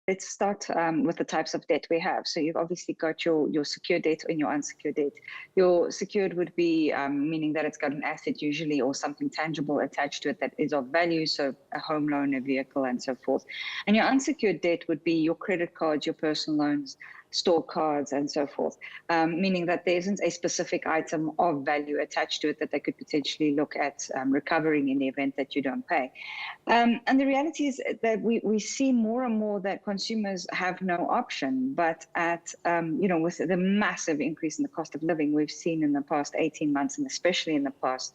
Let's start with the types of debt we have. So you've obviously got your secured debt and your unsecured debt. Your secured would be meaning that it's got an asset usually or something tangible attached to it that is of value, so a home loan, a vehicle, and so forth. And your unsecured debt would be your credit cards, your personal loans, store cards, and so forth, meaning that there isn't a specific item of value attached to it that they could potentially look at recovering in the event that you don't pay. And the reality is that we see more and more that consumers have no option, but with the massive increase in the cost of living we've seen in the past 18 months, and especially in the past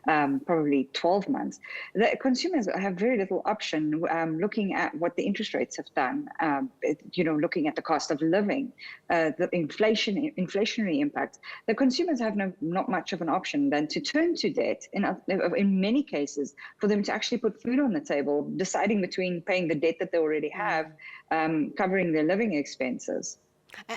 probably 12 months, that consumers have very little option looking at what the interest rates have done, looking at the cost of living, the inflationary impact. The consumers have not much of an option than to turn to debt in many cases for them to actually put food on the table, deciding between paying the debt that they already have, covering their living expenses.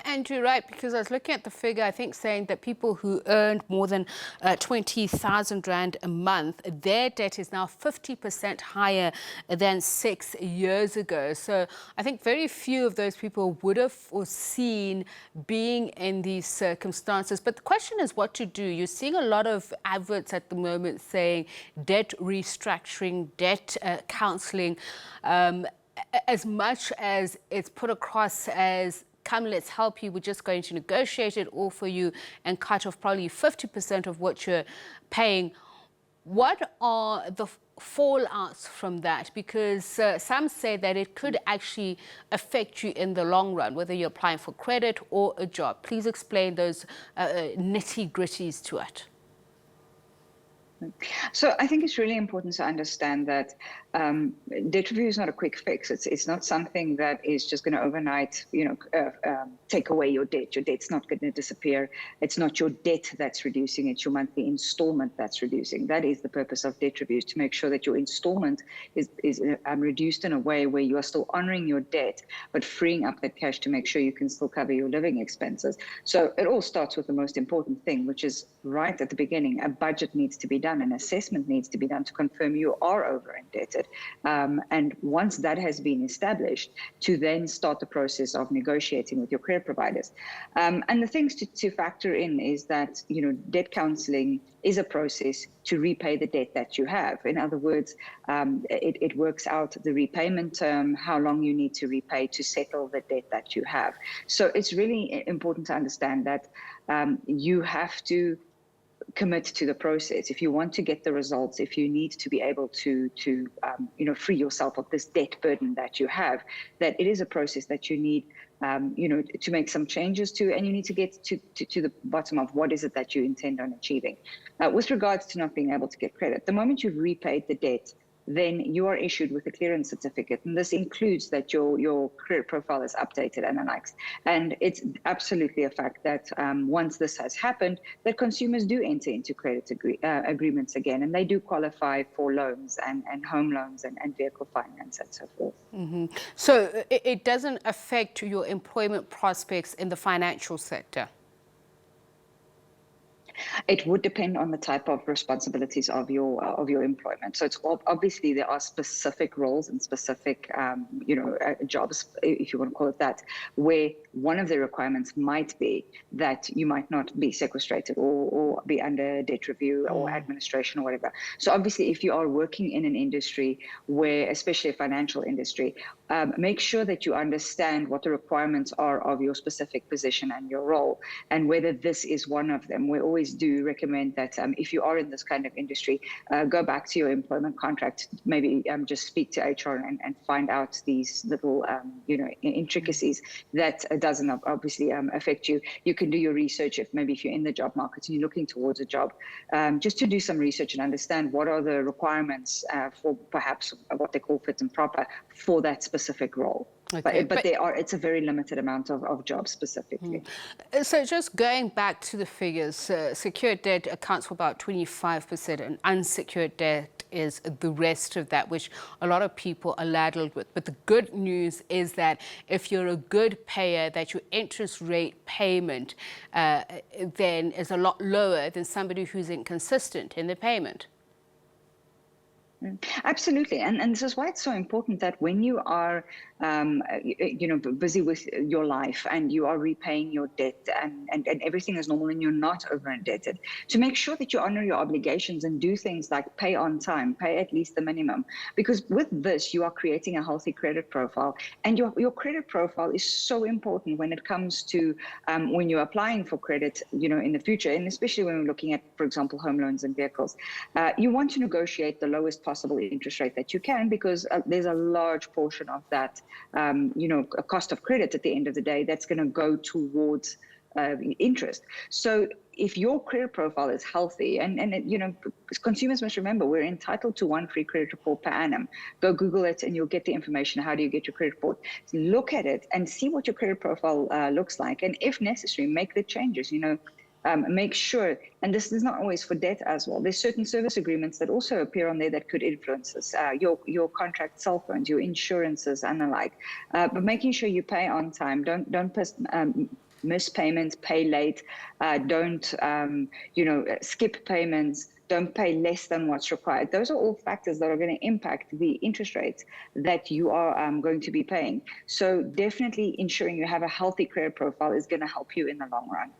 And you're right, because I was looking at the figure, I think, saying that people who earned more than 20,000 Rand a month, their debt is now 50% higher than 6 years ago. So I think very few of those people would have foreseen being in these circumstances. But the question is what to do. You're seeing a lot of adverts at the moment saying debt restructuring, debt counseling, as much as it's put across as come, let's help you, we're just going to negotiate it all for you and cut off probably 50% of what you're paying. What are the fallouts from that? Because some say that it could actually affect you in the long run, whether you're applying for credit or a job. Please explain those nitty-gritties to it. So I think it's really important to understand that debt review is not a quick fix. It's not something that is just going to overnight, take away your debt. Your debt's not going to disappear. It's not your debt that's reducing. It's your monthly installment that's reducing. That is the purpose of debt reviews, to make sure that your installment is reduced in a way where you are still honoring your debt, but freeing up that cash to make sure you can still cover your living expenses. So it all starts with the most important thing, which is right at the beginning. A budget needs to be done. An assessment needs to be done to confirm you are over indebted. And once that has been established, to then start the process of negotiating with your credit providers. And the things to factor in is that, debt counseling is a process to repay the debt that you have. In other words, it works out the repayment term, how long you need to repay to settle the debt that you have. So it's really important to understand that you have to commit to the process. If you want to get the results, if you need to be able to free yourself of this debt burden that you have, that it is a process that you need, to make some changes to, and you need to get to the bottom of what is it that you intend on achieving. With regards to not being able to get credit, the moment you've repaid the debt, then you are issued with a clearance certificate. And this includes that your credit profile is updated and the likes. And it's absolutely a fact that once this has happened, that consumers do enter into credit agreements again, and they do qualify for loans and home loans and vehicle finance and so forth. Mm-hmm. So it doesn't affect your employment prospects in the financial sector? It would depend on the type of responsibilities of your employment. So it's obviously there are specific roles and specific jobs, if you want to call it that, where one of the requirements might be that you might not be sequestrated or be under debt review or administration or whatever. So obviously, if you are working in an industry where, especially a financial industry, make sure that you understand what the requirements are of your specific position and your role, and whether this is one of them. We always do recommend that if you are in this kind of industry, go back to your employment contract, maybe just speak to HR and find out these little intricacies that doesn't obviously affect you. You can do your research if you're in the job market and you're looking towards a job, just to do some research and understand what are the requirements for perhaps what they call fit and proper for that specific role. Okay, but it's a very limited amount of jobs specifically. So just going back to the figures, secured debt accounts for about 25% and unsecured debt is the rest of that, which a lot of people are ladled with. But the good news is that if you're a good payer, that your interest rate payment then is a lot lower than somebody who's inconsistent in the payment. Absolutely. And this is why it's so important that when you are busy with your life and you are repaying your debt and everything is normal and you're not over indebted, to make sure that you honor your obligations and do things like pay on time, pay at least the minimum. Because with this, you are creating a healthy credit profile. And your credit profile is so important when it comes to when you're applying for credit, in the future, and especially when we're looking at, for example, home loans and vehicles. You want to negotiate the lowest possible interest rate that you can, because there's a large portion of that, a cost of credit at the end of the day that's going to go towards interest. So if your credit profile is healthy, and consumers must remember, we're entitled to one free credit report per annum. Go Google it and you'll get the information. How do you get your credit report? Look at it and see what your credit profile looks like. And if necessary, make the changes, make sure, and this is not always for debt as well. There's certain service agreements that also appear on there that could influence this. Your contract cell phones, your insurances and the like. But making sure you pay on time. Don't miss payments, pay late, don't, skip payments, don't pay less than what's required. Those are all factors that are going to impact the interest rates that you are going to be paying. So definitely ensuring you have a healthy credit profile is going to help you in the long run.